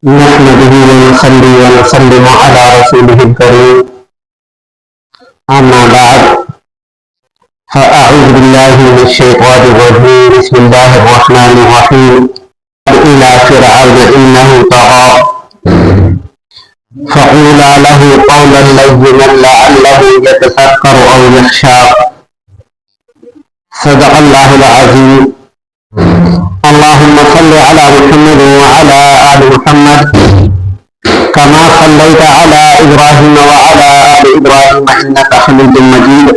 نحمده ونصلي ونسلم على رسوله الكريم أما بعد فأعوذ بالله من الشيطان الرجيم بسم الله الرحمن الرحيم إلى فرعون إنه طغى فقولا له قولا لينا لعله يتذكر أو يخشى صدق الله العظيم. اللهم صل على محمد وعلى آل محمد كما صليت على إبراهيم وعلى آل إبراهيم إنك حميد مجيد.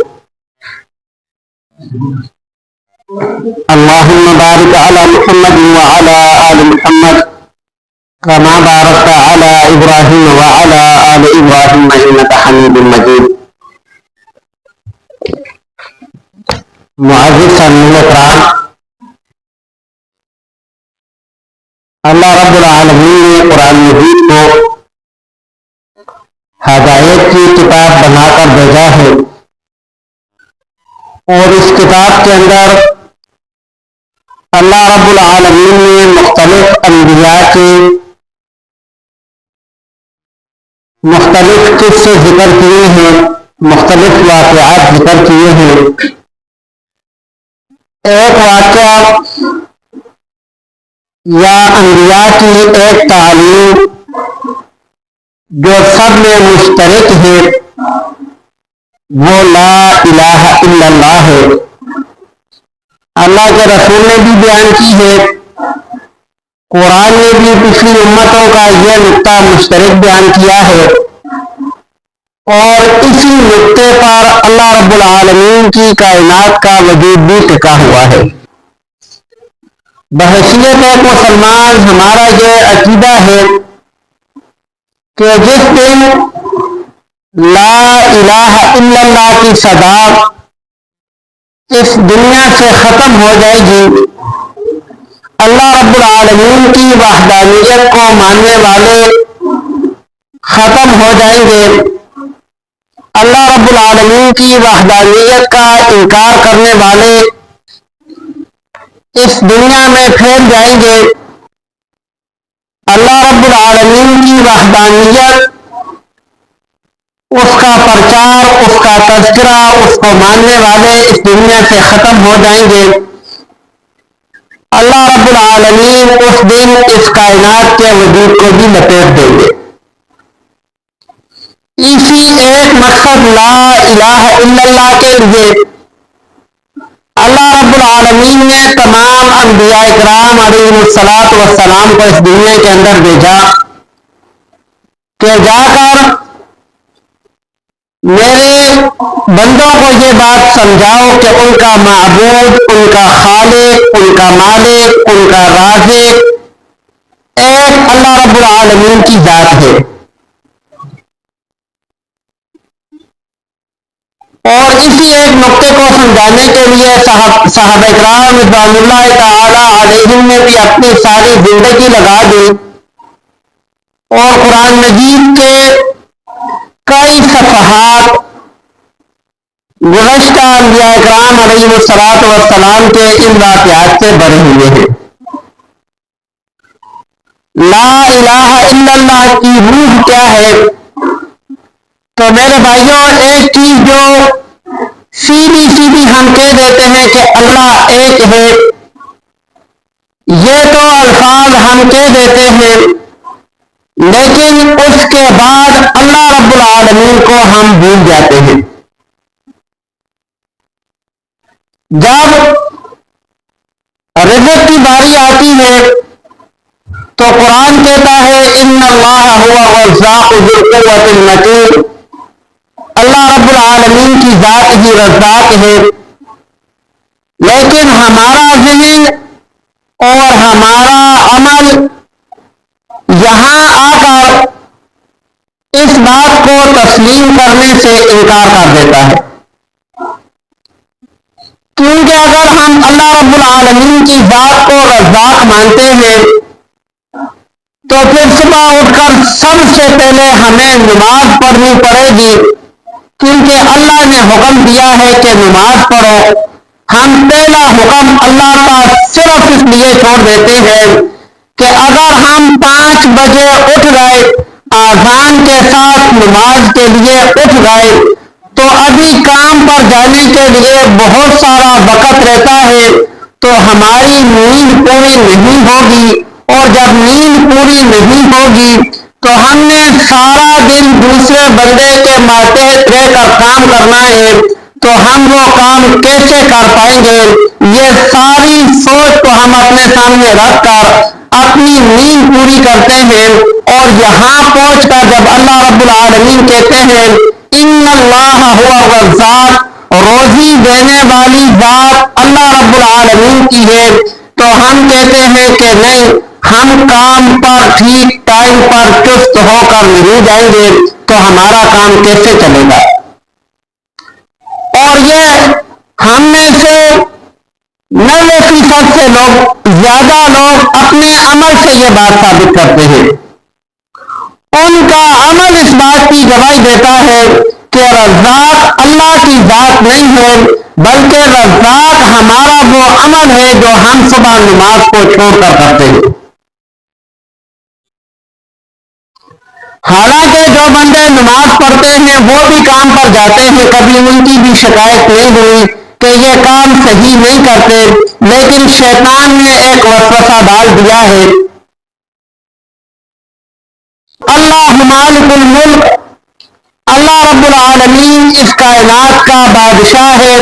اللهم بارك على محمد وعلى آل محمد كما باركت على إبراهيم وعلى آل إبراهيم إنك حميد مجيد. معزز سامعین اکرام، اللہ رب العالمین نے قرآن مجید کو ہدایت کی کتاب بنا کر بھیجا ہے اور اس کتاب کے اندر اللہ رب العالمین نے مختلف انبیاء کے مختلف قصے ذکر کیے ہیں، مختلف واقعات ذکر کیے ہیں. ایک واقعہ یا انبیاء کی ایک تعلیم جو سب میں مشترک ہے وہ لا الہ الا اللہ ہے. اللہ کے رسول نے بھی بیان کی ہے، قرآن نے بھی پچھلی امتوں کا یہ نقطہ مشترک بیان کیا ہے اور اسی نقطے پر اللہ رب العالمین کی کائنات کا وجود بھی ٹکا ہوا ہے. بحیثیت ایک مسلمان ہمارا یہ عقیدہ ہے کہ جس دن لا الہ الا اللہ کی صدا اس دنیا سے ختم ہو جائے گی، اللہ رب العالمین کی وحدانیت کو ماننے والے ختم ہو جائیں گے، اللہ رب العالمین کی وحدانیت کا انکار کرنے والے اس دنیا میں پھیل جائیں گے. اللہ رب العالمین کی وحدانیت، اس کا پرچار، اس کا تذکرہ، اس کو ماننے والے اس دنیا سے ختم ہو جائیں گے. اللہ رب العالمین اس دن اس کائنات کے وجود کو بھی لپیٹ دیں گے. اسی ایک مقصد لا الہ الا اللہ کے لیے اللہ رب العالمین نے تمام انبیاء کرام علیہ الصلاۃ والسلام کو اس دنیا کے اندر بھیجا کہ جا کر میرے بندوں کو یہ بات سمجھاؤ کہ ان کا معبود، ان کا خالق، ان کا مالک، ان کا رازق ایک اللہ رب العالمین کی ذات ہے. اور اسی ایک نقطے کو سمجھانے کے لیے صحابہ کرام رضوان اللہ تعالی علیہم نے بھی اپنی ساری زندگی لگا دی اور قرآن مجید کے کئی صفحات گزشتہ انبیاء کرام علیہ الصلاۃ والسلام کے ان واقعات سے بھرے ہوئے ہیں. لا الہ الا اللہ کی روح کیا ہے؟ تو میرے بھائیوں، ایک چیز جو سیدھی ہم کہہ دیتے ہیں کہ اللہ ایک ہے، یہ تو الفاظ ہم کہہ دیتے ہیں، لیکن اس کے بعد اللہ رب العالمین کو ہم بھول جاتے ہیں. جب رزق کی باری آتی ہے تو قرآن کہتا ہے ان اللہ هو الرزاق ذو القوة المتین، اللہ رب العالمین کی ذات ہی رزاق ہے. لیکن ہمارا ذہن اور ہمارا عمل یہاں آ کر اس بات کو تسلیم کرنے سے انکار کر دیتا ہے، کیونکہ اگر ہم اللہ رب العالمین کی ذات کو رزاق مانتے ہیں تو پھر صبح اٹھ کر سب سے پہلے ہمیں نماز پڑھنی پڑے گی، کیونکہ اللہ نے حکم دیا ہے کہ نماز پڑھو. ہم پہلا حکم اللہ کا صرف اس لیے چھوڑ دیتے ہیں کہ اگر ہم 5 بجے اٹھ گئے، آذان کے ساتھ نماز کے لیے اٹھ گئے، تو ابھی کام پر جانے کے لیے بہت سارا وقت رہتا ہے، تو ہماری نیند پوری نہیں ہوگی، اور جب نیند پوری نہیں ہوگی تو ہم نے سارا دن دوسرے بندے کے ماتحت رہ کر کام کرنا ہے، تو ہم وہ کام کیسے کر پائیں گے؟ یہ ساری سوچ کو ہم اپنے سامنے رکھ کر اپنی نیند پوری کرتے ہیں، اور یہاں پہنچ کر جب اللہ رب العالمین کہتے ہیں ان اللہ هو الرزاق، روزی دینے والی ذات اللہ رب العالمین کی ہے، تو ہم کہتے ہیں کہ نہیں، ہم کام پر ٹھیک ٹائم پر چست ہو کر نہیں جائیں گے تو ہمارا کام کیسے چلے گا؟ اور یہ ہم میں سے 90% سے زیادہ لوگ اپنے عمل سے یہ بات ثابت کرتے ہیں، ان کا عمل اس بات کی گواہی دیتا ہے کہ رزاق اللہ کی ذات نہیں ہے، بلکہ رزاق ہمارا وہ عمل ہے جو ہم صبح نماز کو چھوڑ کر کرتے ہیں۔ حالانکہ جو بندے نماز پڑھتے ہیں وہ بھی کام پر جاتے ہیں، کبھی ان کی بھی شکایت نہیں ہوئی کہ یہ کام صحیح نہیں کرتے، لیکن شیطان نے ایک وسوسہ ڈال دیا ہے، اللہ مالک الملک، اللہ رب العالمین اس کائنات کا بادشاہ ہے،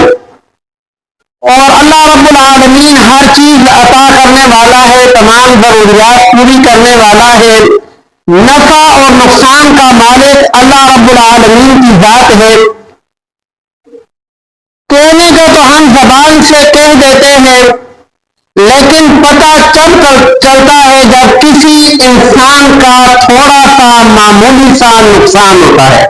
اور اللہ رب العالمین ہر چیز عطا کرنے والا ہے، تمام ضروریات پوری کرنے والا ہے، نفع اور نقصان کا مالک اللہ رب العالمین کی ذات ہے۔ کہنے کو تو ہم زبان سے کہہ دیتے ہیں، لیکن پتہ چلتا ہے جب کسی انسان کا تھوڑا سا معمولی سا نقصان ہوتا ہے۔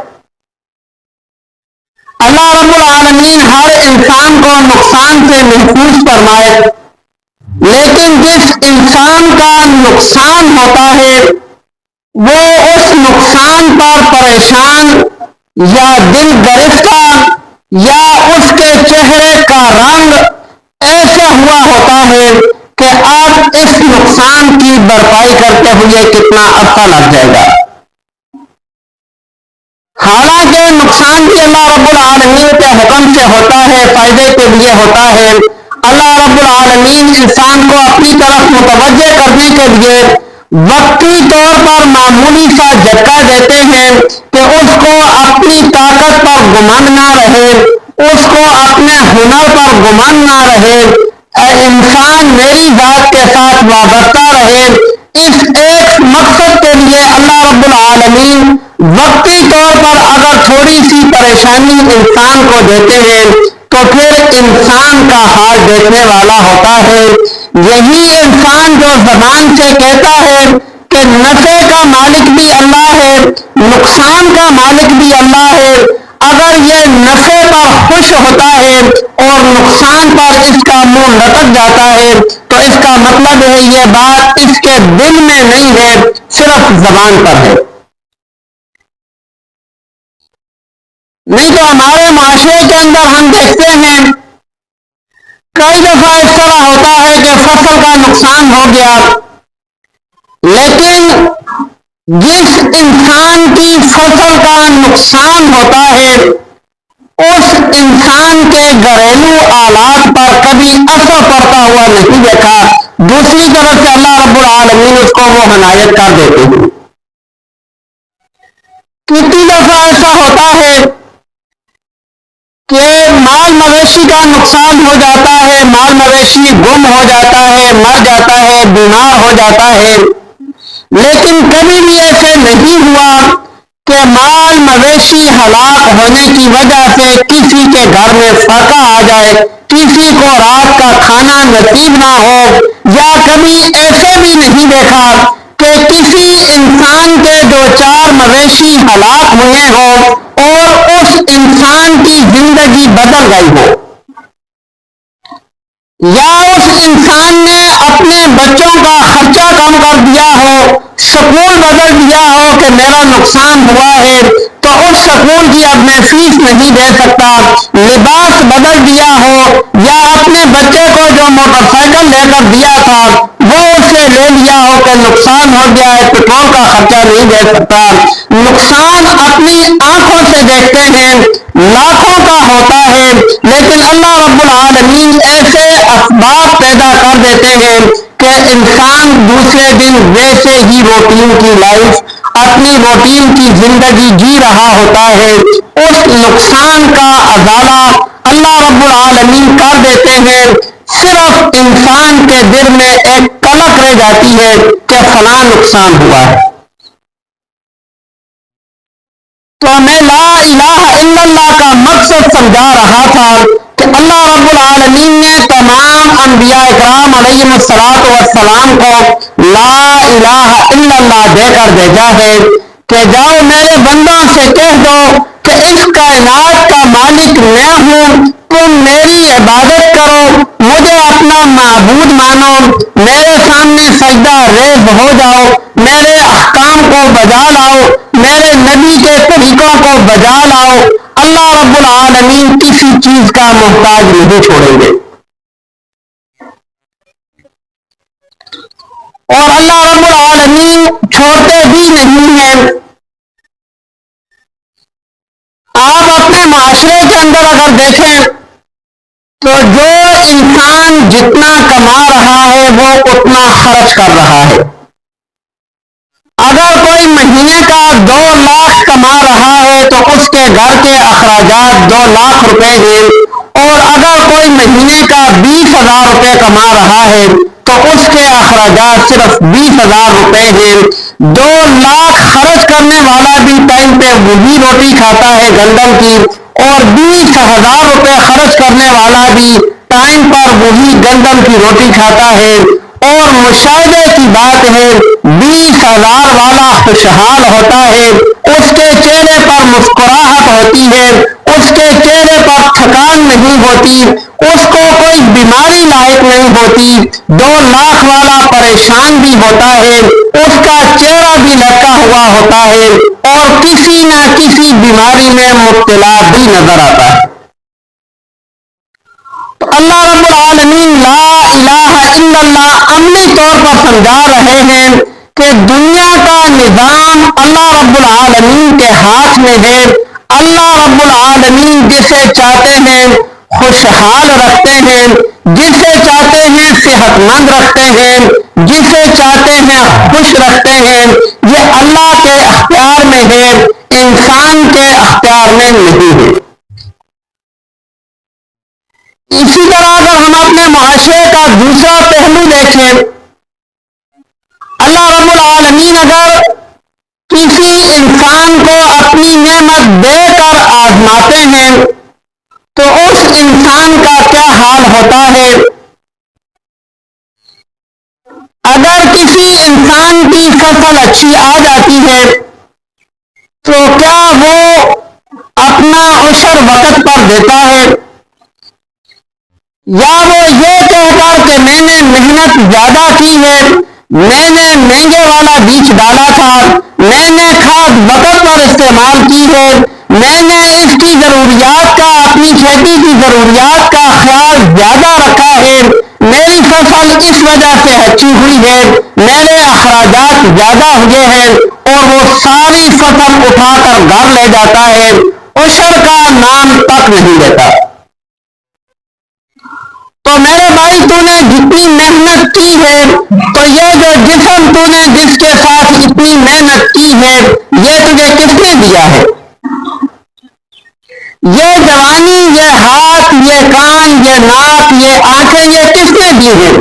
اللہ رب العالمین ہر انسان کو نقصان سے محفوظ فرمائے، لیکن جس انسان کا نقصان ہوتا ہے وہ اس نقصان پر پریشان یا دل گرفتہ، یا اس کے چہرے کا رنگ ایسا ہوا ہوتا ہے کہ اب اس نقصان کی بھرپائی کرتے ہوئے کتنا عرصہ لگ جائے گا۔ حالانکہ نقصان بھی اللہ رب العالمین کے حکم سے ہوتا ہے، فائدے کے لیے ہوتا ہے۔ اللہ رب العالمین انسان کو اپنی طرف متوجہ کرنے کے لیے وقتی طور پر معمولی سا جھٹکا دیتے ہیں کہ اس کو اپنی طاقت پر گمان نہ رہے، اس کو اپنے ہنر پر گمان نہ رہے، انسان میری ذات کے ساتھ وابستہ رہے، اس ایک مقصد کے لیے اللہ رب العالمین وقتی طور پر اگر تھوڑی سی پریشانی انسان کو دیتے ہیں تو پھر انسان کا حال دیکھنے والا ہوتا ہے۔ یہی انسان جو زبان سے کہتا ہے کہ نفع کا مالک بھی اللہ ہے، نقصان کا مالک بھی اللہ ہے، اگر یہ نفع پر خوش ہوتا ہے اور نقصان پر اس کا منہ لٹک جاتا ہے تو اس کا مطلب ہے یہ بات اس کے دل میں نہیں ہے، صرف زبان پر ہے۔ نہیں تو ہمارے معاشرے کے اندر ہم دیکھتے ہیں کئی دفعہ اس طرح ہوتا ہے کہ فصل کا نقصان ہو گیا، لیکن جس انسان کی فصل کا نقصان ہوتا ہے اس انسان کے گھریلو آلات پر کبھی اثر پڑتا ہوا نہیں دیکھا، دوسری طرف سے اللہ رب العالمین اس کو وہ عنایت کر دیتے ہیں۔ کتنی دفعہ ایسا ہوتا ہے کہ مال مویشی کا نقصان ہو جاتا ہے، مال مویشی گم ہو جاتا ہے، مر جاتا ہے، بیمار ہو جاتا ہے، لیکن کبھی بھی ایسے نہیں ہوا کہ مال مویشی ہلاک ہونے کی وجہ سے کسی کے گھر میں فاقہ آ جائے، کسی کو رات کا کھانا نصیب نہ ہو، یا کبھی ایسے بھی نہیں دیکھا کہ کسی انسان کے 2-4 مویشی ہلاک ہوئے ہوں اور اس انسان کی زندگی بدل گئی ہو، یا اس انسان نے اپنے بچوں کا خرچہ کم کر دیا ہو، سکول بدل دیا ہو کہ میرا نقصان ہوا ہے تو تو اس سکون کی اب میں فیس نہیں دے سکتا، لباس بدل دیا ہو یا اپنے بچے کو جو موٹر سائیکل لے کر دیا تھا وہ اس سے لے لیا ہو کہ نقصان ہو گیا ہے، پیٹرول کا خرچہ نہیں دے سکتا، نقصان اپنی آنکھوں سے دیکھتے ہیں لاکھوں کا ہوتا ہے، لیکن اللہ رب العالمین ایسے اسباب پیدا کر دیتے ہیں کہ انسان دوسرے دن ویسے ہی روٹین کی لائف، اپنی روٹین کی زندگی جی رہا ہوتا ہے، اس نقصان کا ازالہ اللہ رب العالمین کر دیتے ہیں، صرف انسان کے دل میں ایک کلک رہ جاتی ہے کہ فلاں نقصان ہوا ہے۔ تو میں لا الہ الا اللہ کا مقصد سمجھا رہا تھا کہ اللہ رب العالمین نے تمام انبیاء اکرام علیہم الصلوۃ والسلام کو لا الہ الا اللہ دے کر بھیجا ہے کہ جاؤ میرے بندوں سے کہہ دو کہ اس کائنات کا مالک میں ہوں، تم میری عبادت کرو، مجھے اپنا معبود مانو، میرے سامنے سجدہ ریز ہو جاؤ، میرے احکام کو بجا لاؤ، میرے نبی کے طریقوں کو بجا لاؤ، اللہ رب العالمین کسی چیز کا محتاج نہیں چھوڑیں گے۔ اور اللہ رب العالمین چھوڑتے بھی نہیں ہیں۔ آپ اپنے معاشرے کے اندر اگر دیکھیں تو جو انسان جتنا کما رہا ہے وہ اتنا خرچ کر رہا ہے۔ اگر کوئی مہینے کا 2 لاکھ کما رہا ہے تو اس کے گھر کے اخراجات 2 لاکھ روپے ہیں، اور اگر کوئی مہینے کا 20,000 روپے کما رہا ہے تو اس کے اخراجات صرف 20,000 روپے ہیں۔ 2 لاکھ خرچ کرنے والا بھی ٹائم پہ وہی روٹی کھاتا ہے گندم کی، اور 20,000 روپے خرچ کرنے والا بھی ٹائم پر وہی گندم کی روٹی کھاتا ہے۔ اور مشاہدے کی بات ہے 20,000 والا خوشحال ہوتا ہے، اس کے چہرے پر مسکراہٹ ہوتی ہے، اس کے چہرے پر تھکان نہیں ہوتی، اس کو کوئی بیماری لاحق نہیں ہوتی۔ 2 لاکھ والا پریشان بھی ہوتا ہے، اس کا چہرہ بھی لٹکا ہوا ہوتا ہے اور کسی نہ کسی بیماری میں مبتلا بھی نظر آتا ہے۔ تو اللہ رب العالمین لا الہ الا اللہ عملی طور پر سمجھا رہے ہیں کہ دنیا کا نظام اللہ رب العالمین کے ہاتھ میں ہے۔ اللہ رب العالمین جسے چاہتے ہیں خوشحال رکھتے ہیں، جسے چاہتے ہیں صحت مند رکھتے ہیں، جسے چاہتے ہیں خوش رکھتے ہیں۔ یہ اللہ کے اختیار میں ہے، انسان کے اختیار میں نہیں ہے۔ اسی طرح اگر ہم اپنے معاشرے کا دوسرا پہلو دیکھیں، اللہ رب العالمین اگر کسی انسان کو اپنی نعمت دے کر آزماتے ہیں تو اس انسان کا کیا حال ہوتا ہے؟ اگر کسی انسان کی فصل اچھی آ جاتی ہے تو کیا وہ اپنا عشر وقت پر دیتا ہے، یا وہ یہ کہہ کر کہ میں نے محنت زیادہ کی ہے، میں نے مہنگے والا بیج ڈالا تھا، میں نے کھاد وقت پر استعمال کی ہے، میں نے اس کی ضروریات کا، اپنی کھیتی کی ضروریات کا خیال زیادہ رکھا ہے، میری فصل اس وجہ سے اچھی ہوئی ہے، میرے اخراجات زیادہ ہوئے ہیں، اور وہ ساری فصل اٹھا کر گھر لے جاتا ہے، عشر کا نام تک نہیں لیتا۔ تو میرے بھائی تو نے جتنی محنت کی ہے تو یہ جو جسم تو نے جس کے ساتھ اتنی محنت کی ہے یہ تجھے کس نے دیا ہے؟ یہ جوانی، یہ ہاتھ، یہ کان، یہ ناک، یہ آنکھیں، یہ کس نے دی ہے؟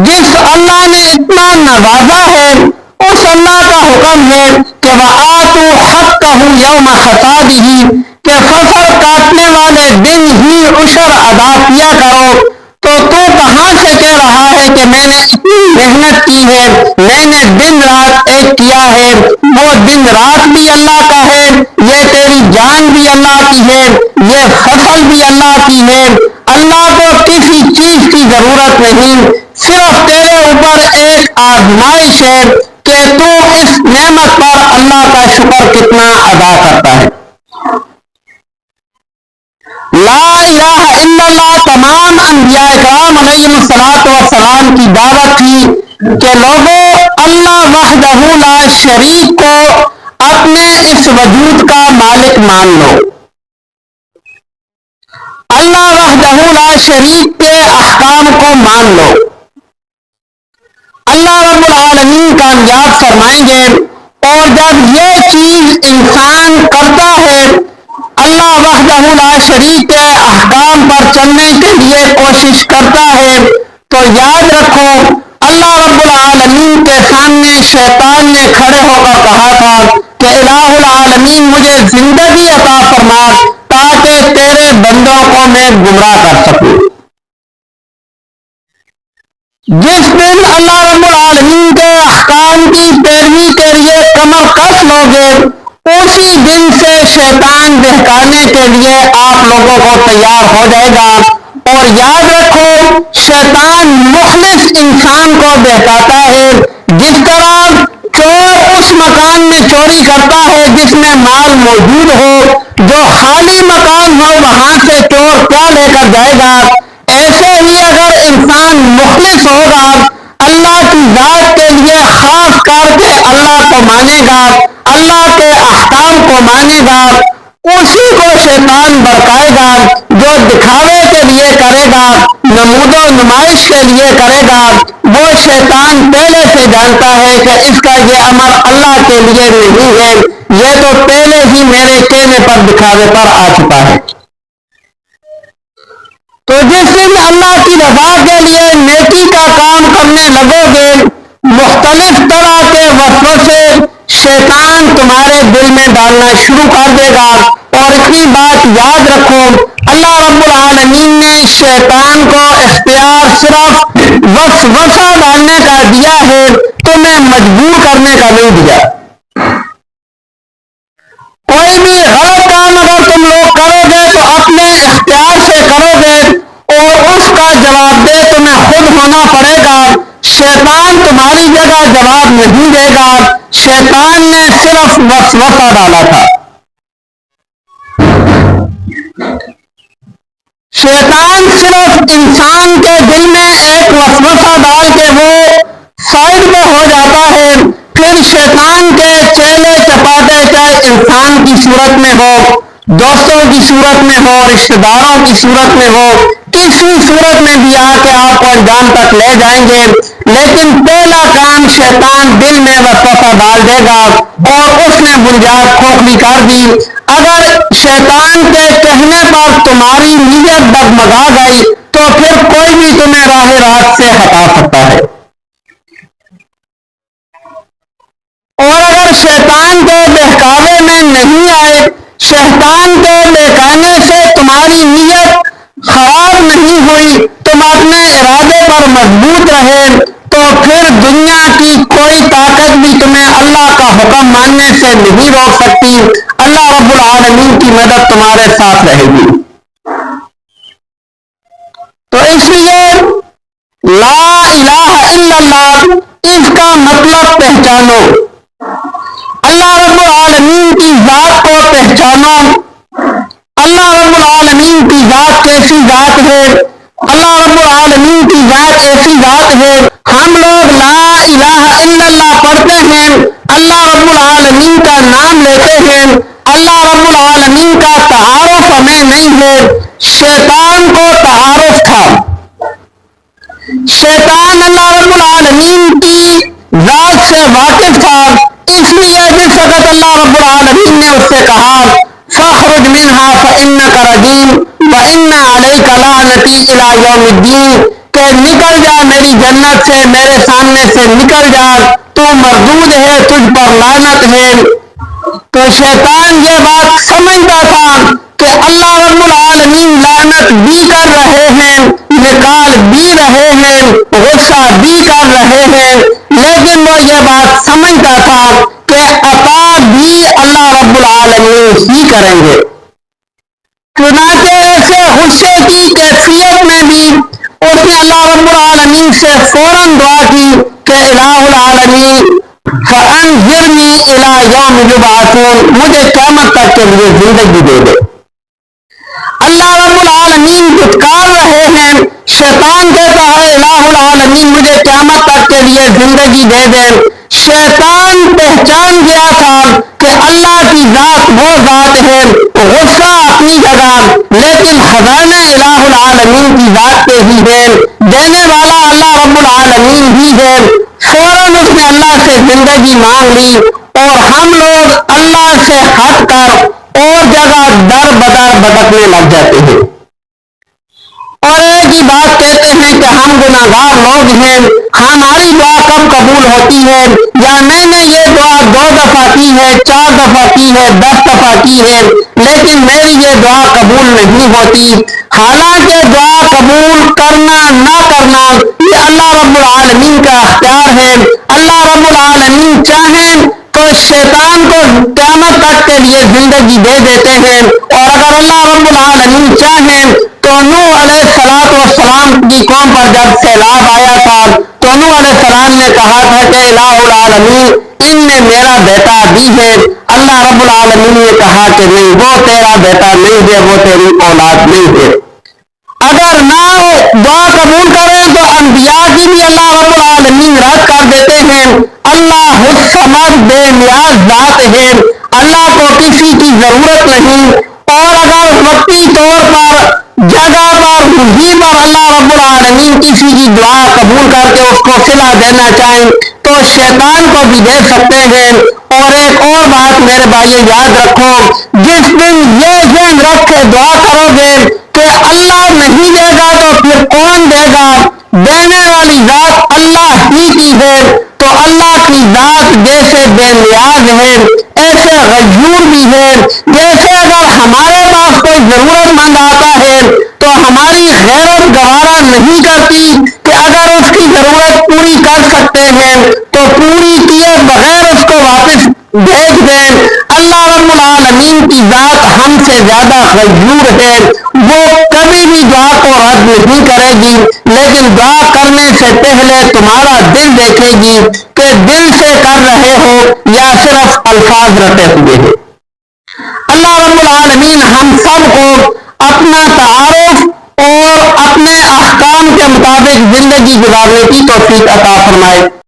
جس اللہ نے اتنا نوازا ہے اس اللہ کا حکم ہے کہ وَآتُوا حَقَّهُ يَوْمَ حَصَادِهِ، کہ فصل کاٹنے والے دن ہی عشر ادا کیا کرو۔ تو کہاں سے کہہ رہا ہے کہ میں نے اتنی محنت کی ہے، میں نے دن رات ایک کیا ہے؟ وہ دن رات بھی اللہ کا ہے، یہ تیری جان بھی اللہ کی ہے، یہ فصل بھی اللہ کی ہے۔ اللہ کو کسی چیز کی ضرورت نہیں، صرف تیرے اوپر ایک آزمائش ہے کہ تو اس نعمت پر اللہ کا شکر کتنا ادا کرتا ہے۔ لا الہ الا اللہ تمام انبیاء کرام علیہ السلام کی دعوت تھی کہ لوگوں اللہ وحدہ لا شریک کو اپنے اس وجود کا مالک مان لو، اللہ وحدہ لا شریک کے احکام کو مان لو۔ اللہ رب العالمین کامیاب فرمائیں گے، اور جب یہ چیز انسان کرتا ہے، اللہ وحدہ لا شریک کے احکام پر چلنے کے لیے کوشش کرتا ہے، تو یاد رکھو اللہ رب العالمین کے سامنے شیطان نے کھڑے ہو کر کہا تھا کہ الہ العالمین مجھے زندگی عطا فرما تاکہ تیرے بندوں کو میں گمراہ کر سکوں۔ جس دن اللہ رب العالمین کے احکام کی پیروی کے لیے کمر کس لوگے، اسی دن سے شیطان بہکانے کے لیے آپ لوگوں کو تیار ہو جائے گا۔ اور یاد رکھو شیطان مخلص انسان کو بہکاتا ہے، جس طرح چور اس مکان میں چوری کرتا ہے جس میں مال موجود ہو، جو خالی مکان ہو وہاں سے چور کیا لے کر جائے گا۔ ایسے ہی اگر انسان مخلص ہوگا، اللہ کی ذات کے لیے خاص کر کے اللہ کو مانے گا، اللہ کے احکام کو مانے گا، اسی کو شیطان بہکائے گا، جو دکھاوے کے لیے کرے گا، نمود و نمائش کے لیے کرے گا۔ وہ شیطان پہلے سے جانتا ہے کہ اس کا یہ عمل اللہ کے لیے نہیں ہے، یہ تو پہلے ہی میرے کہنے پر دکھاوے پر آ چکا ہے۔ تو جس دن اللہ کی رضا کے لیے نیکی کا کام کرنے لگو گے، مختلف طرح کے وسوسے شیطان تمہارے دل میں ڈالنا شروع کر دے گا۔ اور اتنی بات یاد رکھو، اللہ رب العالمین نے شیطان کو اختیار صرف وسوسہ ڈالنے کا دیا ہے، تمہیں مجبور کرنے کا نہیں دیا۔ کوئی بھی غلط کام اگر تم لوگ کرو گے تو اپنے اختیار سے کرو گے، اور اس کا جواب دہ تمہیں خود ہونا پڑے گا۔ شیطان تمہاری جگہ جواب نہیں دے گا، شیطان نے صرف وسوسہ ڈالا تھا۔ شیطان صرف انسان کے دل میں ایک وسوسہ ڈال کے وہ سائڈ میں ہو جاتا ہے، پھر شیطان کے چیلے چپاٹے چاہے انسان کی صورت میں ہو، دوستوں کی صورت میں ہو، رشتہ داروں کی صورت میں ہو، کسی صورت میں بھی آ کے آپ کو انجام تک لے جائیں گے، لیکن پہلا کام شیطان دل میں وسوسہ ڈال دے گا، اور اس نے بنیاد کھوکھلی کر دی۔ اگر شیطان کے کہنے پر تمہاری نیت ڈگمگا گئی تو پھر کوئی بھی تمہیں راہ راست سے ہٹا سکتا ہے۔ اور اگر شیطان کے بہکاوے میں نہیں آئے، شیطان کے بہکانے سے تمہاری نیت خراب نہیں ہوئی، تم اپنے ارادے پر مضبوط رہے، تو پھر دنیا کی کوئی طاقت بھی تمہیں اللہ کا حکم ماننے سے نہیں روک سکتی۔ اللہ رب العالمین کی مدد تمہارے ساتھ رہے گی۔ تو اس لیے لا الہ الا اللہ، اس کا مطلب پہچانو، اللہ رب العالمین کی ذات کو پہچانو۔ اللہ رب العالمین کی ذات کیسی ذات ہے؟ اللہ رب العالمین کی ذات ایسی ذات ہے، ہم لوگ لا الہ الا اللہ پڑھتے ہیں، اللہ رب العالمین کا نام لیتے ہیں، اللہ رب العالمین کا تعارف ہمیں نہیں ہے۔ شیطان کو تعارف تھا، شیطان اللہ رب العالمین کی ذات سے واقف تھا، اس لیے جس وقت اللہ رب العالمین نے اس سے کہا فاخرج منہا فانک رجیم وان علیک لعنتی الی یوم الدین، کہ نکل جا میری جنت سے، میرے سامنے سے نکل جا، تو مردود ہے، تجھ پر لعنت ہے۔ تو شیطان یہ بات سمجھتا تھا کہ اللہ رب العالمین لعنت بھی کر رہے ہیں، نکال بھی رہے ہیں، غصہ بھی کر رہے ہیں، لیکن وہ یہ بات سمجھتا تھا کہ عطا بھی اللہ رب العالمین ہی کریں گے۔ چنانچہ ایسے غصے کی کیفیت میں بھی اس نے اللہ رب العالمین سے فوراً دعا کی کہ الہ العالمین فَأَنْظِرْنِي إِلَىٰ يَوْمِ يُبْعَثُونَ، مجھے قیامت تک کے لیے زندگی دے دے۔ اللہ رب العالمین دھتکار رہے ہیں، شیطان کہتا ہے الہ العالمین مجھے قیامت تک کے لیے زندگی دے دے۔ شیطان پہچان گیا تھا کہ اللہ کی ذات وہ ذات ہے، غصہ اپنی جگہ، لیکن خزانہ الہ العالمین کی ذات پہ ہی ہے، دینے والا اللہ رب العالمین ہی ہے۔ فوراً اس نے اللہ سے زندگی مانگ لی، اور ہم لوگ اللہ سے ہٹ کر اور جگہ در بدر بھٹکنے لگ جاتے ہیں، اور ایک ہی بات کہتے ہیں کہ ہم گناہگار لوگ ہیں، ہماری دعا کب قبول ہوتی ہے، یا میں نے یہ دعا 2 دفعہ کی ہے، 4 دفعہ کی ہے، 10 دفعہ کی ہے، لیکن میری یہ دعا قبول نہیں ہوتی۔ حالانکہ دعا قبول کرنا نہ کرنا یہ اللہ رب العالمین کا اختیار ہے۔ اللہ رب العالمین چاہیں تو شیطان کو قیامت تک کے لیے زندگی دے دیتے ہیں، اور اگر اللہ رب العالمین چاہیں تو نوح علیہ السلام کی قوم پر جب سیلاب آیا تھا تو نوح علیہ السلام نے کہا تھا کہ الہ العالمین ان میں میرا بیٹا بھی ہے۔ اللہ رب العالمین نے کہا کہ نہیں، وہ تیرا بیٹا نہیں ہے، وہ تیری اولاد نہیں ہے۔ اگر نہ دعا قبول کریں تو انبیاء کی بھی اللہ رب العالمین رد کر دیتے ہیں۔ اللہ الصمد بے نیاز ذات ہے، اللہ کو کسی کی ضرورت نہیں، اور اگر وقتی طور پر جگہ پر وہیں پر اللہ رب العالمین کسی کی دعا قبول کر کے اس کو صلہ دینا چاہیں تو شیطان کو بھی دے سکتے ہیں۔ اور ایک اور بات میرے بھائیو یاد رکھو، جس دن یہ ذہن رکھ کے دعا کرو گے کہ اللہ نہیں دے گا تو پھر کون دے گا، دینے والی ذات اللہ ہی کی ہے، تو اللہ کی ذات جیسے بے نیاز ہے ایسے غیور بھی ہے۔ جیسے اگر ہمارے پاس کوئی ضرورت مند آتا ہے تو ہماری غیرت گوارا نہیں کرتی کہ اگر اس کی ضرورت پوری کر سکتے ہیں تو پوری کیے بغیر اس کو واپس بھیج دیں۔ اللہ رب العالمین کی ذات ہم سے زیادہ غیور ہے، وہ کبھی بھی دعا کو رد نہیں کرے گی، لیکن دعا کرنے سے پہلے تمہارا دل دیکھے گی کہ دل سے کر رہے ہو یا صرف الفاظ رٹے ہوئے ہیں۔ اللہ رب العالمین ہم سب کو اپنا تعارف اور اپنے احکام کے مطابق زندگی گزارنے کی توفیق عطا فرمائے۔